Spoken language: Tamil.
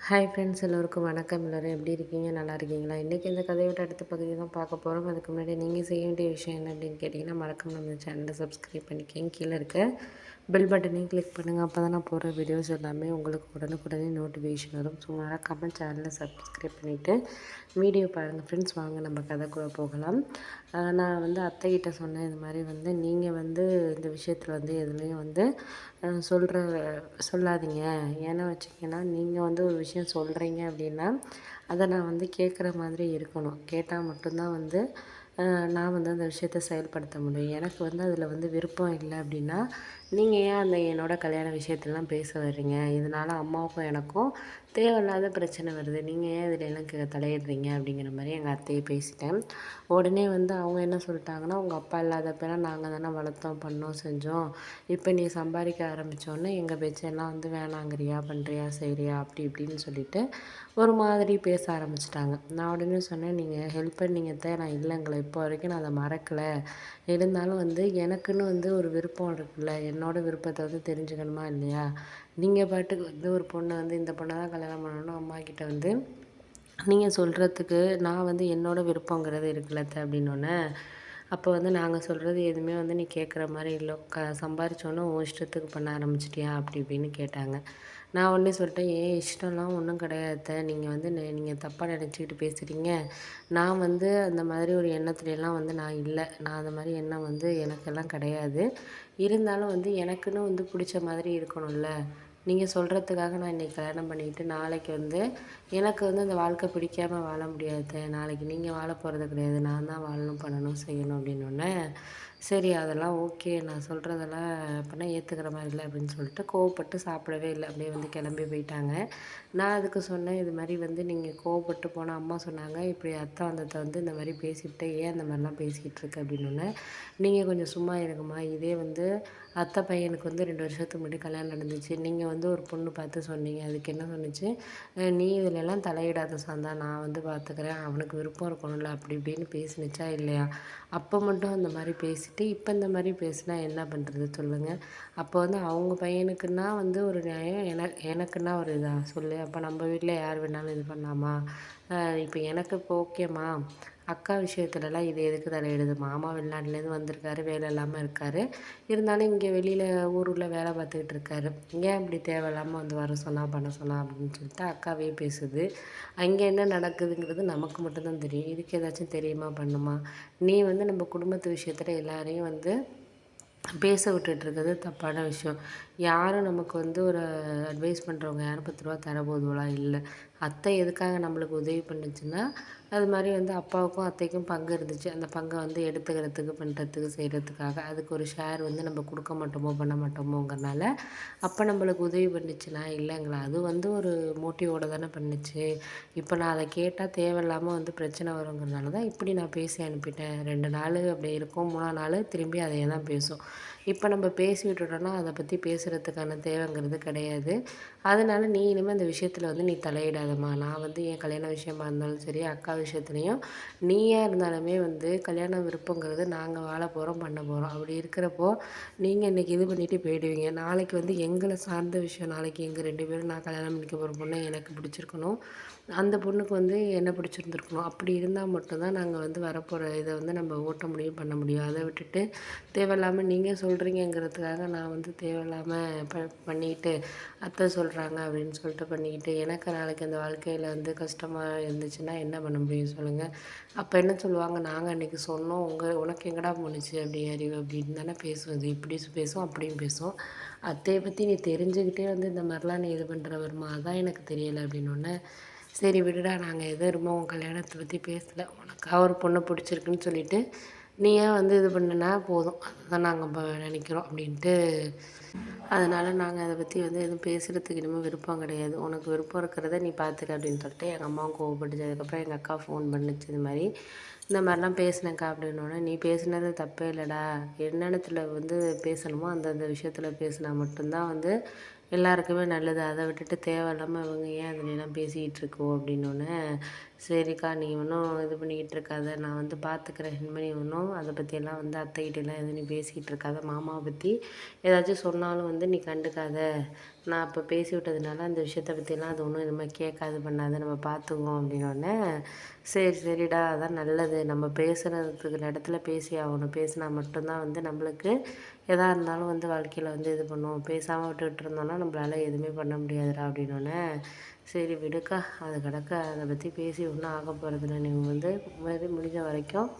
ஹாய் ஃப்ரெண்ட்ஸ், எல்லோருக்கும் வணக்கம். எல்லோரும் எப்படி இருக்கீங்க? நல்லா இருக்கீங்களா? இன்றைக்கி இந்த கதையோட அடுத்த பகுதி தான் பார்க்க போகிறோம். அதுக்கு முன்னாடி நீங்கள் செய்ய வேண்டிய விஷயம் என்ன அப்படின்னு கேட்டிங்கன்னா, மறக்காம நம்ம சேனலை சப்ஸ்கிரைப் பண்ணிக்கங்க. கீழே இருக்க பெல் பட்டனையும் கிளிக் பண்ணுங்கள். அப்போ தான் நான் போடுற வீடியோஸ் எல்லாமே உங்களுக்கு உடனுக்குடனே நோட்டிஃபிகேஷன் வரும். ஸோ மறக்காமல் சேனலை சப்ஸ்கிரைப் பண்ணிவிட்டு வீடியோ பாருங்கள் ஃப்ரெண்ட்ஸ். வாங்க நம்ம கதைக்குள்ளே போகலாம். நான் அத்தைக்கிட்ட சொன்னேன், இது மாதிரி நீங்கள் இந்த விஷயத்தில் எதுலேயும் சொல்கிற சொல்லாதீங்க. ஏன்னா வச்சுக்கிங்கன்னா, நீங்கள் ஒரு விஷயம் சொல்கிறீங்க அப்படின்னா அதை நான் கேட்குற மாதிரி இருக்கணும். கேட்டால் மட்டும்தான் நான் அந்த விஷயத்த செயல்படுத்த முடியும். எனக்கு அதில் விருப்பம் இல்லை அப்படின்னா, நீங்கள் ஏன் என்னோட கல்யாண விஷயத்துலலாம் பேச வர்றீங்க? இதனால் அம்மாவுக்கும் எனக்கும் தேவையில்லாத பிரச்சனை வருது. நீங்கள் ஏன் இதில் எனக்கு தலையிடுறீங்க? அப்படிங்கிற மாதிரி எங்கள் அத்தையை பேசிட்டேன். உடனே அவங்க என்ன சொல்லிட்டாங்கன்னா, உங்கள் அப்பா இல்லாதப்பெல்லாம் நாங்கள் தானே வளர்த்தோம், பண்ணோம், செஞ்சோம். இப்போ நீ சம்பாதிக்க ஆரம்பித்தோன்னே எங்கள் பேச்செல்லாம் வேணாங்கிறியா, பண்ணுறியா, செய்கிறியா, அப்படி இப்படின்னு சொல்லிட்டு ஒரு மாதிரி பேச ஆரம்பிச்சிட்டாங்க. நான் உடனே சொன்னேன், நீங்கள் ஹெல்ப் பண்ணீங்க தான், நான் இல்லைங்களே, இப்போ வரைக்கும் நான் அதை மறக்கலை. இருந்தாலும் எனக்குன்னு ஒரு விருப்பம் இருக்குல்ல, என்னோடய விருப்பத்தை தெரிஞ்சுக்கணுமா இல்லையா? நீங்கள் பாட்டுக்கு ஒரு பொண்ணை இந்த பொண்ணை தான் கல்யாணம் பண்ணணும் அம்மாக்கிட்ட நீங்கள் சொல்கிறதுக்கு நான் என்னோடய விருப்பங்கிறது இருக்குல்ல அத்தை அப்படின்னோடனே, அப்போ நாங்கள் சொல்கிறது எதுவுமே நீ கேட்குற மாதிரி இல்லை. சம்பாரிச்சோன்னே உன் இஷ்டத்துக்கு பண்ண ஆரம்பிச்சிட்டியா அப்படி இப்படின்னு கேட்டாங்க. நான் உடனே சொல்லிட்டேன், ஏன் இஷ்டம்லாம் ஒன்றும் கிடையாது அத்தை. நீங்கள் நீங்கள் தப்பாக நினச்சிக்கிட்டு பேசுகிறீங்க. நான் அந்த மாதிரி ஒரு எண்ணத்துலலாம் நான் இல்லை. நான் அந்த மாதிரி எண்ணம் எனக்கெல்லாம் கிடையாது. இருந்தாலும் எனக்குன்னு பிடிச்ச மாதிரி இருக்கணும்ல. நீங்கள் சொல்கிறதுக்காக நான் இன்றைக்கி கல்யாணம் பண்ணிக்கிட்டு நாளைக்கு எனக்கு அந்த வாழ்க்கை பிடிக்காம வாழ முடியாது. நாளைக்கு நீங்கள் வாழ போகிறது கிடையாது. நான் தான் வாழணும், பண்ணணும், செய்யணும் அப்படின்னோடனே, சரி அதெல்லாம் ஓகே, நான் சொல்கிறதெல்லாம் அப்போனா ஏற்றுக்கிற மாதிரி இல்லை அப்படின்னு சொல்லிட்டு கோவப்பட்டு சாப்பிடவே இல்லை. அப்படியே கிளம்பி போயிட்டாங்க. நான் அதுக்கு சொன்னேன், இது மாதிரி நீங்கள் கோவப்பட்டு போனால் அம்மா சொன்னாங்க, இப்படி அத்தை வந்ததை இந்த மாதிரி பேசிவிட்டு ஏன் அந்த மாதிரிலாம் பேசிக்கிட்டு இருக்கு அப்படின்னோடனே, நீங்கள் கொஞ்சம் சும்மா இருங்கம்மா. இதே அத்தை பையனுக்கு 2 வருஷத்துக்கு முன்னாடி கல்யாணம் நடந்துச்சு. நீங்கள் ஒரு பொண்ணு பார்த்து சொன்னீங்க. அதுக்கு என்ன சொன்னுச்சு, நீ இதிலெல்லாம் தலையிடாத சாந்தா, நான் பார்த்துக்கிறேன். அவனுக்கு விருப்பம் இருக்கணும்ல, அப்படி இப்படின்னு பேசினுச்சா இல்லையா? அப்போ மட்டும் அந்த மாதிரி பேசிட்டு இப்போ இந்த மாதிரி பேசினா என்ன பண்ணுறது சொல்லுங்கள்? அப்போ அவங்க பையனுக்குன்னா ஒரு நியாயம், எனக்குன்னா ஒரு இதா சொல்லு. அப்போ நம்ம வீட்டில் யார் வேணாலும் இது பண்ணலாமா? இப்போ எனக்கு இப்போ ஓகேம்மா. அக்கா விஷயத்துலலாம் இது எதுக்கு தலையிடுது? மாமா வெளிநாட்டுலேருந்து வந்திருக்காரு, வேலை இல்லாமல் இருக்கார். இருந்தாலும் இங்கே வெளியில் ஊரில் வேலை பார்த்துக்கிட்டு இருக்காரு. ஏன் இப்படி தேவையில்லாமல் வர சொன்னா, பண்ண சொன்னா அப்படின்னு சொல்லிட்டு அக்காவே பேசுது. அங்கே என்ன நடக்குதுங்கிறது நமக்கு மட்டும்தான் தெரியும். இதுக்கு ஏதாச்சும் தெரியுமா, பண்ணுமா? நீ நம்ம குடும்பத்து விஷயத்தில் எல்லாரையும் பேச விட்டுட்டுருக்கிறது தப்பான விஷயம். யாரும் நமக்கு ஒரு அட்வைஸ் பண்ணுறவங்க யாரும் ரூ. 10 தர போதுவலாம் இல்லை. அத்தை எதுக்காக நம்மளுக்கு உதவி பண்ணுச்சுன்னா, அது மாதிரி அப்பாவுக்கும் அத்தைக்கும் பங்கு இருந்துச்சு. அந்த பங்கை எடுத்துக்கிறதுக்கு, பண்ணுறதுக்கு, செய்கிறதுக்காக. அதுக்கு ஒரு ஷேர் நம்ம கொடுக்க மாட்டோமோ, பண்ண மாட்டோமோங்கிறனால அப்போ நம்மளுக்கு உதவி பண்ணுச்சுன்னா இல்லைங்களா? அது ஒரு மோட்டிவோட தானே பண்ணுச்சு. இப்போ நான் அதை கேட்டால் தேவையில்லாமல் பிரச்சனை வருங்கிறனால தான் இப்படி நான் பேசி அனுப்பிட்டேன். 2 நாள் அப்படி இருக்கும், 3ஆம் நாள் திரும்பி அதே தான் பேசும். இப்போ நம்ம பேசி விட்டுட்டோம்னா அதை பற்றி பேசுகிறதுக்கான தேவைங்கிறது கிடையாது. அதனால் நீ இனிமேல் அந்த விஷயத்தில் நீ தலையிடாதம்மா. நான் என் கல்யாண விஷயமா இருந்தாலும் சரி, அக்கா விஷயத்துலையும் நீயா இருந்தாலுமே கல்யாண விருப்பங்கிறது நாங்கள் வாழ போகிறோம், பண்ண போகிறோம். அப்படி இருக்கிறப்போ நீங்கள் இன்றைக்கி இது பண்ணிவிட்டு போயிடுவீங்க. நாளைக்கு எங்களை சார்ந்த விஷயம். நாளைக்கு எங்கள் 2 பேரும் நான் கல்யாணம் பண்ணிக்க போகிற பொண்ணை எனக்கு பிடிச்சிருக்கணும், அந்த பொண்ணுக்கு என்ன பிடிச்சிருந்துருக்கணும். அப்படி இருந்தால் மட்டும்தான் நாங்கள் வரப்போகிற இதை நம்ம ஓட்ட முடியும், பண்ண முடியும். அதை விட்டுட்டு தேவையில்லாமல் நீங்கள் சொல்கிறீங்கங்கிறதுக்காக நான் தேவையில்லாமல் பண்ணிக்கிட்டு அத்தை சொல்கிறாங்க அப்படின்னு சொல்லிட்டு பண்ணிக்கிட்டு எனக்கு நாளைக்கு அந்த வாழ்க்கையில் கஷ்டமாக இருந்துச்சுன்னா என்ன பண்ண முடியும் சொல்லுங்கள்? அப்போ என்ன சொல்லுவாங்க, நாங்கள் அன்றைக்கி சொன்னோம், உனக்கு எங்கடா போணுச்சு அப்படி அறிவு அப்படின்னு தானே பேசுவது. இப்படி பேசும், அப்படியும் பேசும். அத்தையை பற்றி நீ தெரிஞ்சுக்கிட்டே இந்த மாதிரிலாம் நீ இது பண்ணுற வருமா? அதான் எனக்கு தெரியலை அப்படின்னோடனே, சரி விடுடா, நாங்கள் எதுவும் உன் கல்யாணத்தை பற்றி பேசலை. உனக்காக ஒரு பொண்ணை பிடிச்சிருக்குன்னு சொல்லிவிட்டு நீ ஏன் இது பண்ணுனா போதும். அதுதான் நாங்கள் நினைக்கிறோம் அப்படின்ட்டு. அதனால் நாங்கள் அதை பற்றி எதுவும் பேசுகிறதுக்கு இனிமேல் விருப்பம் கிடையாது. உனக்கு விருப்பம் இருக்கிறத நீ பார்த்துக்க அப்படின்னு சொல்லிட்டு எங்கள் அம்மாவும் கோவப்பட்டுச்சு. அதுக்கப்புறம் எங்கள் அக்கா ஃபோன் பண்ணுச்சு, இது மாதிரி இந்த மாதிரிலாம் பேசினேங்க்கா அப்படின்னோடனே, நீ பேசுனது தப்பே இல்லைடா. என்னென்னத்தில் பேசணுமோ அந்தந்த விஷயத்தில் பேசினா மட்டும்தான் எல்லாருக்குமே நல்லது. அதை விட்டுட்டு தேவையில்லாமல் இவங்க ஏன் அதுலலாம் பேசிக்கிட்டு இருக்கோ அப்படின்னோடனே, சரிக்கா நீ ஒன்றும் இது பண்ணிக்கிட்டு இருக்காத, நான் பார்த்துக்கிறேன். இனிமேல் நீ ஒன்றும் அதை பற்றியெல்லாம் அத்தைக்கிட்டலாம் எதுவும் நீ பேசிக்கிட்டு இருக்காத. மாமாவை பற்றி ஏதாச்சும் சொன்னாலும் நீ கண்டுக்காத. நான் அப்போ பேசி விட்டதுனால அந்த விஷயத்த பற்றிலாம் அது ஒன்றும் இனிமேல் கேட்காது பண்ணாது நம்ம பார்த்துக்குவோம் அப்படின்னோடனே சரி சரிடா அதான் நல்லது நம்ம பேசுகிறதுக்கு இடத்துல பேசி ஆகணும் பேசினா மட்டும்தான் வந்து நம்மளுக்கு எதாக இருந்தாலும் வந்து வாழ்க்கையில் வந்து இது பண்ணுவோம் பேசாமல் விட்டுக்கிட்டு இருந்தோம்னா நம்மளால எதுவுமே பண்ண முடியாதுடா அப்படின்னோடனே சரி விடுக்கா அது கிடக்க அதை பற்றி பேசி ஒன்றும் ஆக போகிறதில்ல நீங்கள் வந்து முடிஞ்ச வரைக்கும்